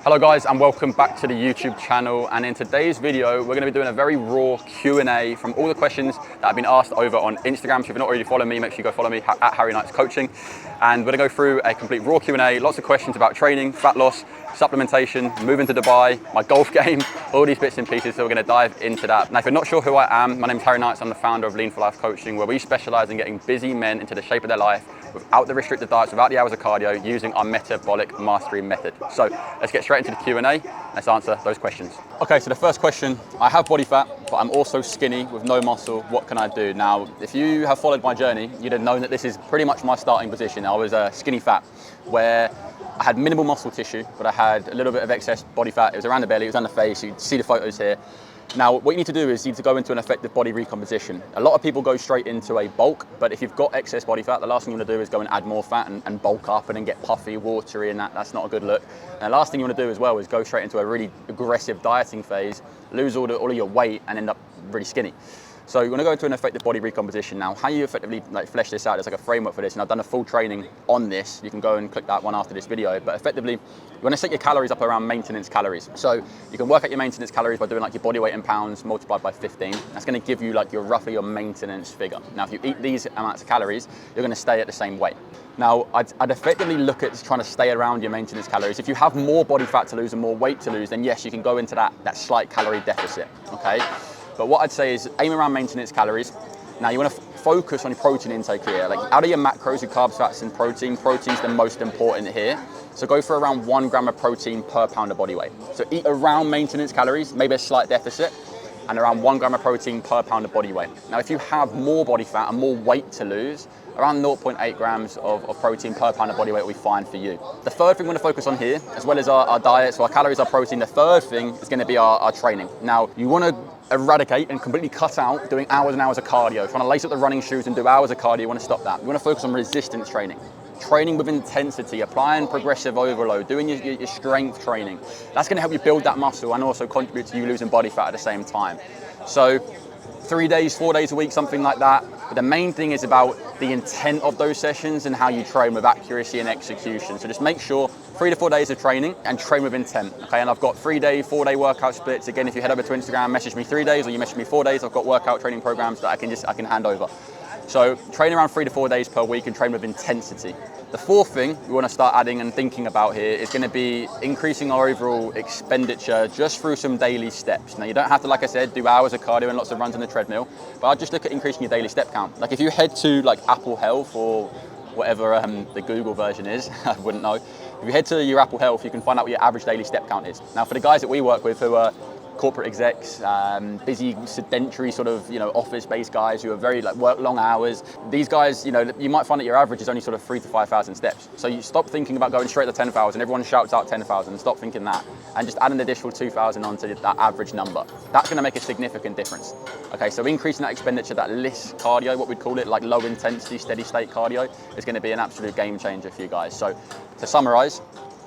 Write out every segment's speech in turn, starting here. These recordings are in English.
Hello guys, and welcome back to the YouTube channel. And in today's video, we're going to be doing a very raw Q&A from all the questions that have been asked over on Instagram. So if you're not already following me, make sure you go follow me at Harry Knights Coaching. And we're going to go through a complete raw Q&A, lots of questions about training, fat loss, supplementation, moving to Dubai, my golf game, all these bits and pieces. So we're going to dive into that. Now, if you're not sure who I am, my name is Harry Knights. I'm the founder of Lean for Life Coaching, where we specialize in getting busy men into the shape of their life without the restricted diets, without the hours of cardio, using our Metabolic Mastery Method. So let's get straight into the Q&A. Let's answer those questions. Okay, so the first question, I have body fat, but I'm also skinny with no muscle. What can I do? Now, if you have followed my journey, you'd have known that this is pretty much my starting position. I was skinny fat, where I had minimal muscle tissue, but I had a little bit of excess body fat. It was around the belly, it was on the face. You can see the photos here. Now, what you need to do is you need to go into an effective body recomposition. A lot of people go straight into a bulk, but if you've got excess body fat, the last thing you want to do is go and add more fat and bulk up and then get puffy, watery, and that's not a good look. And the last thing you want to do as well is go straight into a really aggressive dieting phase, lose all of your weight, and end up really skinny. So you want to go into an effective body recomposition. Now, how you effectively flesh this out, there's like a framework for this, and I've done a full training on this. You can go and click that one after this video, but effectively, you want to set your calories up around maintenance calories. So you can work out your maintenance calories by doing like your body weight in pounds multiplied by 15. That's going to give you like roughly your maintenance figure. Now, if you eat these amounts of calories, you're going to stay at the same weight. Now, I'd effectively look at trying to stay around your maintenance calories. If you have more body fat to lose and more weight to lose, then yes, you can go into that slight calorie deficit, okay? But what I'd say is aim around maintenance calories. Now you want to focus on your protein intake here. Like out of your macros, your carbs, fats, and protein, protein's the most important here. So go for around 1 gram of protein per pound of body weight. So eat around maintenance calories, maybe a slight deficit, and around 1 gram of protein per pound of body weight. Now if you have more body fat and more weight to lose, around 0.8 grams of protein per pound of body weight will be fine for you. The third thing we want to focus on here, as well as our diet, so our calories, our protein, the third thing is going to be our training. Now, you want to eradicate and completely cut out doing hours and hours of cardio. Trying to lace up the running shoes and do hours of cardio, you want to stop that. You want to focus on resistance training. Training with intensity, applying progressive overload, doing your strength training. That's going to help you build that muscle and also contribute to you losing body fat at the same time. So 3 days, 4 days a week, something like that. But the main thing is about the intent of those sessions and how you train with accuracy and execution. So just make sure 3 to 4 days of training and train with intent. Okay, and I've got 3 day, 4 day workout splits. Again, if you head over to Instagram, message me 3 days or you message me 4 days, I've got workout training programs that I can hand over. So train around 3 to 4 days per week and train with intensity. The fourth thing we want to start adding and thinking about here is going to be increasing our overall expenditure just through some daily steps. Now you don't have to, like I said, do hours of cardio and lots of runs on the treadmill, but I'll just look at increasing your daily step count. Like if you head to like Apple Health or whatever the Google version is, I wouldn't know. If you head to your Apple Health, you can find out what your average daily step count is. Now for the guys that we work with who are corporate execs, busy, sedentary sort of, office-based guys who are very work long hours. These guys, you might find that your average is only sort of 3,000 to 5,000 steps. So you stop thinking about going straight to 10,000. Everyone shouts out 10,000. Stop thinking that, and just add an additional 2,000 onto that average number. That's going to make a significant difference. Okay, so increasing that expenditure, that LISS cardio, what we'd call it, like low intensity, steady state cardio, is going to be an absolute game changer for you guys. So to summarize,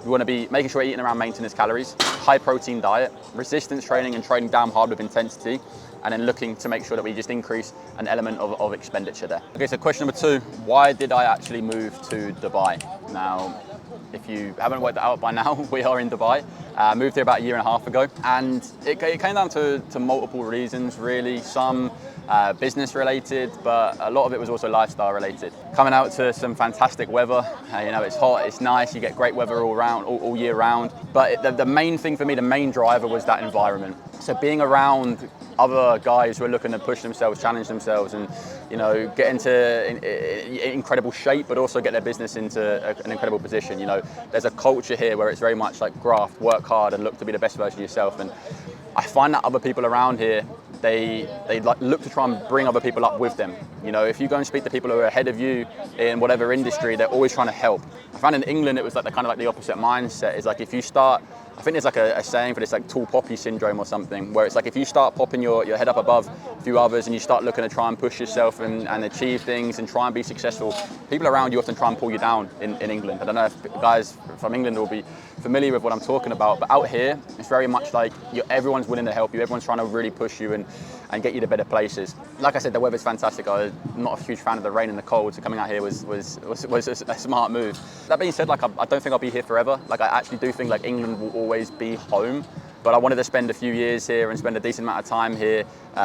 we want to be making sure we're eating around maintenance calories, high protein diet, resistance training and training damn hard with intensity, and then looking to make sure that we just increase an element of expenditure there. Okay, so question number 2, why did I actually move to Dubai? Now, if you haven't worked that out by now, we are in Dubai. Moved here about 1.5 years ago, and it came down to multiple reasons really. Some business related, but a lot of it was also lifestyle related. Coming out to some fantastic weather, it's hot, it's nice, you get great weather all year round. But the main thing for me, the main driver was that environment. So being around other guys who are looking to push themselves, challenge themselves, and get into incredible shape, but also get their business into an incredible position. There's a culture here where it's very much like graft, work hard, and look to be the best version of yourself. And I find that other people around here, they look to try and bring other people up with them. If you go and speak to people who are ahead of you in whatever industry, they're always trying to help. I found in England it was like the opposite mindset. Is like if you start, I think there's like a saying for this, like tall poppy syndrome or something, where it's like if you start popping your head up above a few others and you start looking to try and push yourself and achieve things and try and be successful, people around you often try and pull you down in England. I don't know if guys from England will be familiar with what I'm talking about, but out here it's very much like everyone's willing to help you, everyone's trying to really push you and get you to better places. Like I said, the weather's fantastic. I'm not a huge fan of the rain and the cold, so coming out here was a smart move. That being said, I don't think I'll be here forever. I actually do think England will always be home. But I wanted to spend a few years here and spend a decent amount of time here,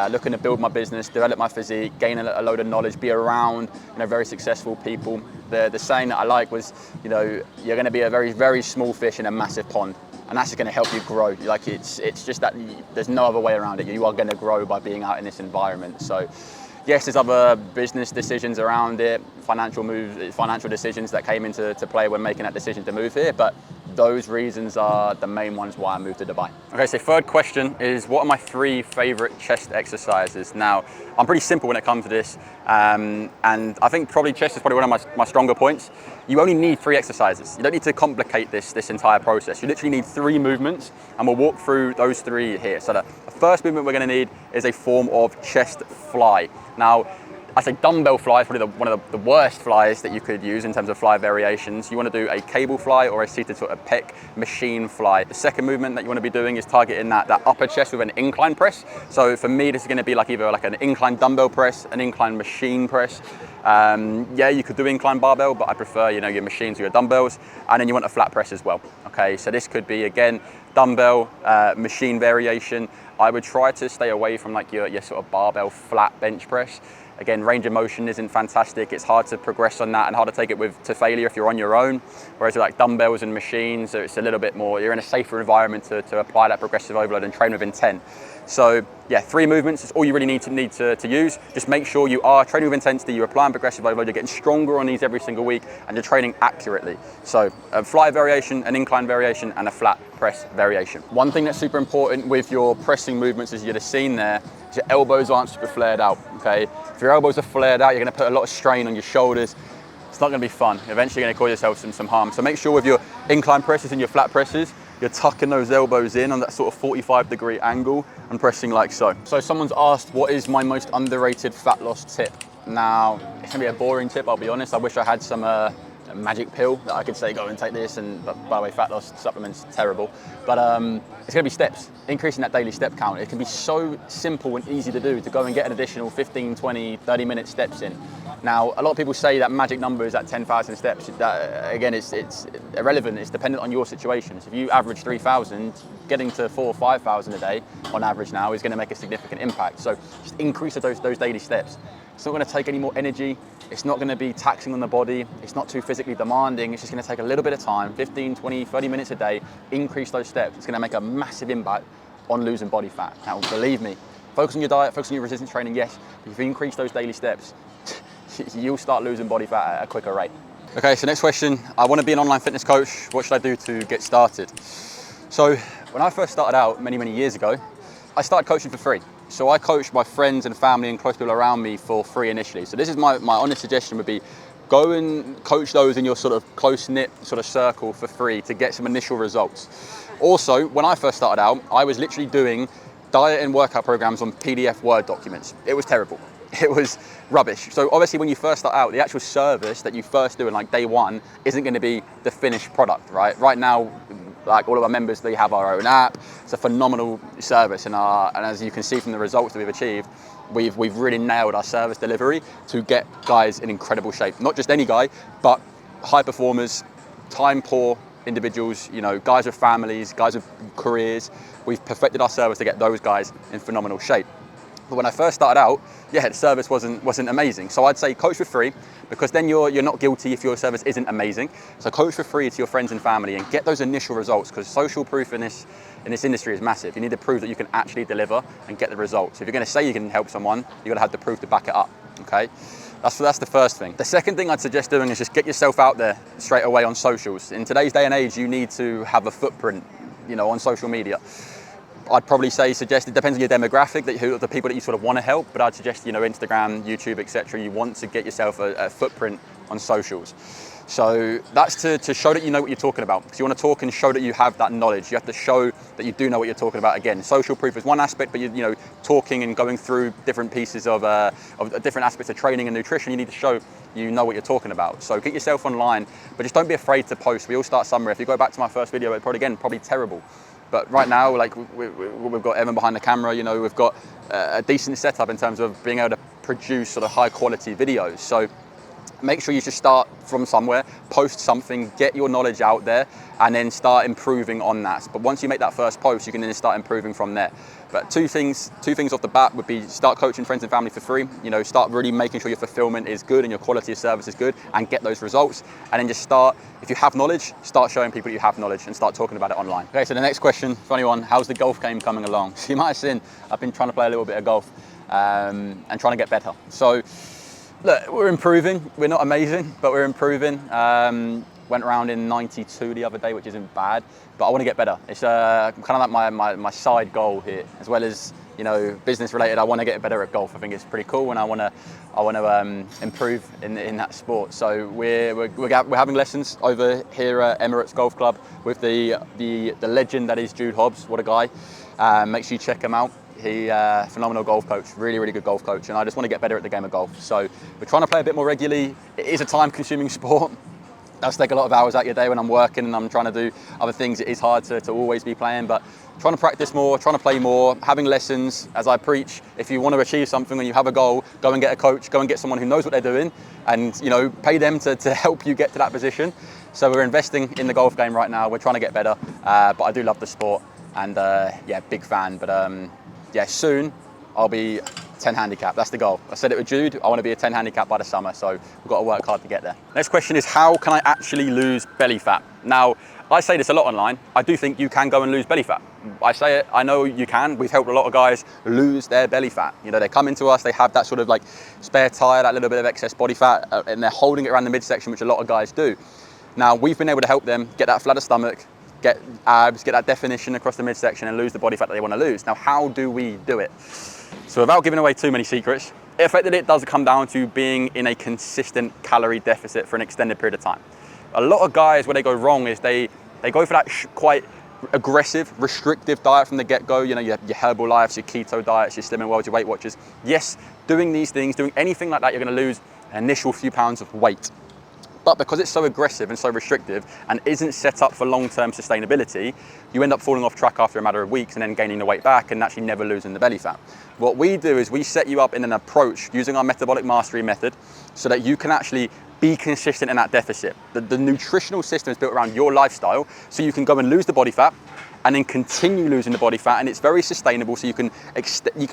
looking to build my business, develop my physique, gain a load of knowledge, be around, very successful people. The saying that I like was, you're going to be a very, very small fish in a massive pond, and that's just going to help you grow. Like it's just that there's no other way around it. You are going to grow by being out in this environment. So, yes, there's other business decisions around it, financial decisions that came into play when making that decision to move here, but those reasons are the main ones why I moved to Dubai. Okay, so third question is, what are my 3 favorite chest exercises? Now, I'm pretty simple when it comes to this, and I think probably chest is probably one of my stronger points. You only need 3 exercises. You don't need to complicate this entire process. You literally need 3 movements, and we'll walk through those 3 here. So the first movement we're gonna need is a form of chest fly. Now, I say dumbbell fly is probably one of the worst flies that you could use in terms of fly variations. You want to do a cable fly or a seated sort of pec machine fly. The second movement that you want to be doing is targeting that upper chest with an incline press. So for me, this is going to be either an incline dumbbell press, an incline machine press. Yeah, you could do incline barbell, but I prefer your machines or your dumbbells. And then you want a flat press as well. Okay, so this could be, again, dumbbell, machine variation. I would try to stay away from your sort of barbell flat bench press. Again, range of motion isn't fantastic. It's hard to progress on that and hard to take it to failure if you're on your own. Whereas with dumbbells and machines, it's a little bit more, you're in a safer environment to apply that progressive overload and train with intent. So yeah, 3 movements is all you really need to use. Just make sure you are training with intensity, you're applying progressive overload, you're getting stronger on these every single week, and you're training accurately. So a fly variation, an incline variation, and a flat press variation. One thing that's super important with your pressing movements, as you'd have seen there, is your elbows aren't super flared out, okay? If your elbows are flared out, you're gonna put a lot of strain on your shoulders. It's not gonna be fun. Eventually you're gonna cause yourself some harm. So make sure with your incline presses and your flat presses, you're tucking those elbows in on that sort of 45-degree angle and pressing like so. So someone's asked, what is my most underrated fat loss tip? Now, it's gonna be a boring tip, I'll be honest. I wish I had some a magic pill that I could say, go and take this, but by the way, fat loss supplements, terrible. But it's gonna be steps, increasing that daily step count. It can be so simple and easy to do, to go and get an additional 15, 20, 30-minute steps in. Now, a lot of people say that magic number is at 10,000 steps. That, again, it's irrelevant. It's dependent on your situation. So if you average 3,000, getting to 4,000 or 5,000 a day on average now is going to make a significant impact. So just increase those daily steps. It's not going to take any more energy. It's not going to be taxing on the body. It's not too physically demanding. It's just going to take a little bit of time, 15, 20, 30 minutes a day. Increase those steps. It's going to make a massive impact on losing body fat. Now, believe me, focus on your diet, focus on your resistance training, yes. But if you increase those daily steps, you'll start losing body fat at a quicker rate. Okay, so next question. I want to be an online fitness coach. What should I do to get started? So when I first started out many, many years ago, I started coaching for free. So I coached my friends and family and close people around me for free initially. So this is my honest suggestion would be, go and coach those in your sort of close-knit sort of circle for free to get some initial results. Also, when I first started out, I was literally doing diet and workout programs on PDF Word documents. It was terrible. It was rubbish. So obviously when you first start out, the actual service that you first do in day one isn't going to be the finished product, right? Right now, all of our members, they have our own app. It's a phenomenal service, and as you can see from the results that we've achieved, we've really nailed our service delivery to get guys in incredible shape. Not just any guy, but high performers, time poor individuals, guys with families, guys with careers. We've perfected our service to get those guys in phenomenal shape. But when I first started out, yeah, the service wasn't amazing. So I'd say coach for free, because then you're not guilty if your service isn't amazing. So coach for free to your friends and family and get those initial results, because social proof in this industry is massive. You need to prove that you can actually deliver and get the results. If you're going to say you can help someone, you've got to have the proof to back it up, okay? That's the first thing. The second thing I'd suggest doing is just get yourself out there straight away on socials. In today's day and age, you need to have a footprint, on social media. I'd probably suggest, it depends on your demographic, the people that you sort of want to help, but I'd suggest, Instagram, YouTube, etc. You want to get yourself a footprint on socials. So that's to show that you know what you're talking about, because you want to talk and show that you have that knowledge. You have to show that you do know what you're talking about. Again, social proof is one aspect, but talking and going through different pieces of different aspects of training and nutrition, you need to show you know what you're talking about. So get yourself online, but just don't be afraid to post. We all start somewhere. If you go back to my first video, it's probably terrible. But right now, we've got Evan behind the camera, we've got a decent setup in terms of being able to produce sort of high quality videos. So make sure you just start from somewhere, post something, get your knowledge out there, and then start improving on that. But once you make that first post, you can then start improving from there. But two things off the bat would be start coaching friends and family for free. You know, start really making sure your fulfillment is good and your quality of service is good, and get those results. And then just start, if you have knowledge, start showing people you have knowledge and start talking about it online. Okay, so the next question, funny one, how's the golf game coming along? So you might have seen, I've been trying to play a little bit of golf and trying to get better. So look, we're improving. We're not amazing, but we're improving. Went around in 92 the other day, which isn't bad, but I want to get better. It's kind of like my side goal here, as well as, you know, business related. I want to get better at golf. I think it's pretty cool, and I want to improve in that sport. So we're having lessons over here at Emirates Golf Club with the legend that is Jude Hobbs. What a guy! Make sure you check him out. He phenomenal golf coach, really good golf coach, and I just want to get better at the game of golf. So we're trying to play a bit more regularly. It is a time-consuming sport. Does take a lot of hours out of your day when I'm working and I'm trying to do other things. It is hard to always be playing, but trying to practice more, trying to play more, having lessons. As I preach, if you want to achieve something and you have a goal, go and get a coach, go and get someone who knows what they're doing, and, you know, pay them to help you get to that position. So we're investing in the golf game right now. We're trying to get better, but I do love the sport, and yeah, big fan. But yeah, soon I'll be 10 handicap. That's the goal. I said it with Jude, I want to be a 10 handicap by the summer, so we've got to work hard to get there. Next question is, how can I actually lose belly fat? Now, I say this a lot online. I do think you can go and lose belly fat. I say it, I know you can. We've helped a lot of guys lose their belly fat. You know, they come into us, they have that sort of like spare tire, that little bit of excess body fat, and they're holding it around the midsection, which a lot of guys do. Now, we've been able to help them get that flatter stomach, get abs, get that definition across the midsection, and lose the body fat that they want to lose. Now, how do we do it? So without giving away too many secrets, effectively it does come down to being in a consistent calorie deficit for an extended period of time. A lot of guys, where they go wrong is they go for that quite aggressive, restrictive diet from the get-go. You know, your Herbalifes, your keto diets, your Slimming World, your Weight Watchers. Yes, doing these things, doing anything like that, you're going to lose an initial few pounds of weight. But because it's so aggressive and so restrictive and isn't set up for long-term sustainability, you end up falling off track after a matter of weeks and then gaining the weight back and actually never losing the belly fat. What we do is we set you up in an approach using our Metabolic Mastery Method so that you can actually be consistent in that deficit. The nutritional system is built around your lifestyle, so you can go and lose the body fat and then continue losing the body fat, and it's very sustainable, so you can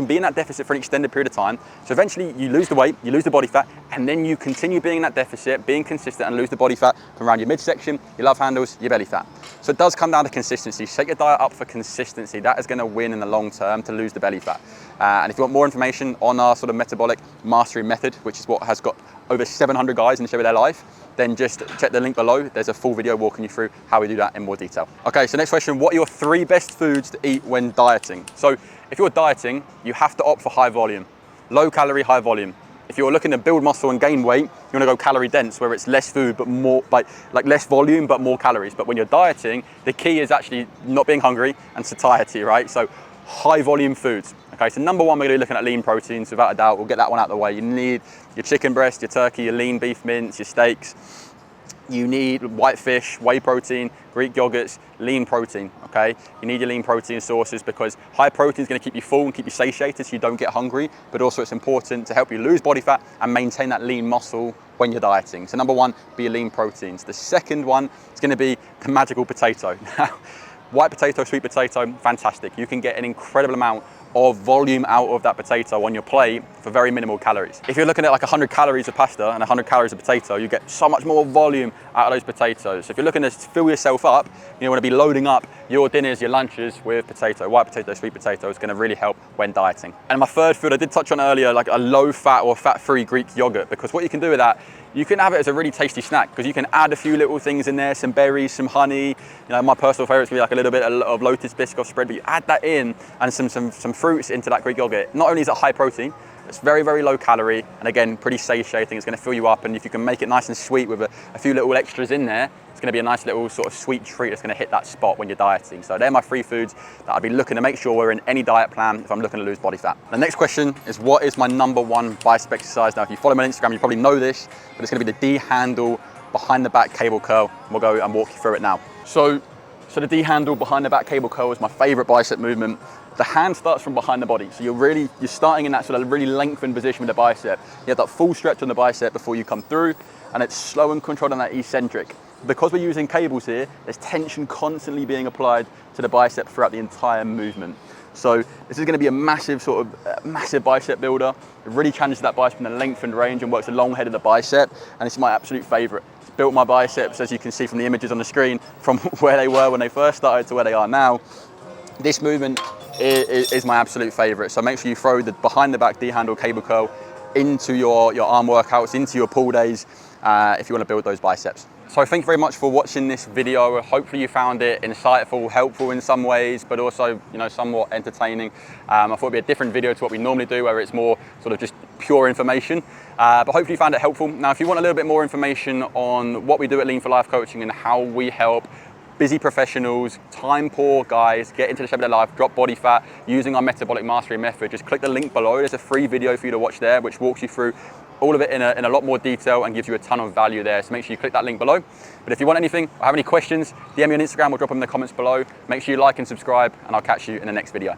be in that deficit for an extended period of time. So eventually you lose the weight, you lose the body fat, and then you continue being in that deficit, being consistent, and lose the body fat from around your midsection, your love handles, your belly fat. So it does come down to consistency. Set your diet up for consistency. That is going to win in the long term to lose the belly fat. And if you want more information on our sort of Metabolic Mastery Method, which is what has got over 700 guys in the show of their life, then just check the link below. There's a full video walking you through how we do that in more detail. Okay, so next question, what are your 3 best foods to eat when dieting? So if you're dieting, you have to opt for high volume, low calorie, high volume. If you're looking to build muscle and gain weight, you want to go calorie dense, where it's less food, but more, like less volume, but more calories. But when you're dieting, the key is actually not being hungry and satiety, right? So high volume foods. Okay, so number 1, we're gonna be looking at lean proteins, without a doubt. We'll get that one out of the way. You need your chicken breast, your turkey, your lean beef mince, your steaks. You need white fish, whey protein, Greek yogurts, lean protein, okay? You need your lean protein sources because high protein is gonna keep you full and keep you satiated so you don't get hungry, but also it's important to help you lose body fat and maintain that lean muscle when you're dieting. So number 1, be your lean proteins. The second one is gonna be the magical potato. Now, white potato, sweet potato, fantastic. You can get an incredible amount of volume out of that potato on your plate for very minimal calories. If you're looking at like 100 calories of pasta and 100 calories of potato, you get so much more volume out of those potatoes. So if you're looking to fill yourself up, you want to be loading up your dinners, your lunches with potato. White potato, sweet potato is going to really help when dieting. And my third food, I did touch on earlier, like a low fat or fat-free Greek yogurt, because what you can do with that, you can have it as a really tasty snack because you can add a few little things in there, some berries, some honey. You know, my personal favorites would be like a little bit of lotus biscuit spread, but you add that in and some fruits into that Greek yogurt. Not only is it high protein, it's very, very low calorie, and again, pretty satiating. It's gonna fill you up, and if you can make it nice and sweet with a few little extras in there, it's gonna be a nice little sort of sweet treat that's gonna hit that spot when you're dieting. So they're my 3 foods that I'd be looking to make sure we're in any diet plan if I'm looking to lose body fat. The next question is, what is my number 1 bicep exercise? Now, if you follow me on Instagram, you probably know this, but it's gonna be the D handle behind the back cable curl. We'll go and walk you through it now. So So the D handle behind the back cable curl is my favorite bicep movement. The hand starts from behind the body. So you're starting in that sort of really lengthened position with the bicep. You have that full stretch on the bicep before you come through, and it's slow and controlled on that eccentric. Because we're using cables here, there's tension constantly being applied to the bicep throughout the entire movement. So this is going to be a massive massive bicep builder. It really challenges that bicep in the lengthened range and works the long head of the bicep, and it's my absolute favorite. It's built my biceps, as you can see from the images on the screen, from where they were when they first started to where they are now. This movement is my absolute favorite. So make sure you throw the behind the back D handle cable curl into your arm workouts, into your pull days, if you want to build those biceps. So thank you very much for watching this video. Hopefully you found it insightful, helpful in some ways, but also, somewhat entertaining. I thought it'd be a different video to what we normally do, where it's more sort of just pure information. But hopefully you found it helpful. Now, if you want a little bit more information on what we do at Lean for Life Coaching and how we help busy professionals, time poor guys get into the shape of their life, drop body fat using our Metabolic Mastery Method, just click the link below. There's a free video for you to watch there, which walks you through all of it in a lot more detail and gives you a ton of value there. So make sure you click that link below. But if you want anything or have any questions, DM me on Instagram or drop them in the comments below. Make sure you like and subscribe, and I'll catch you in the next video.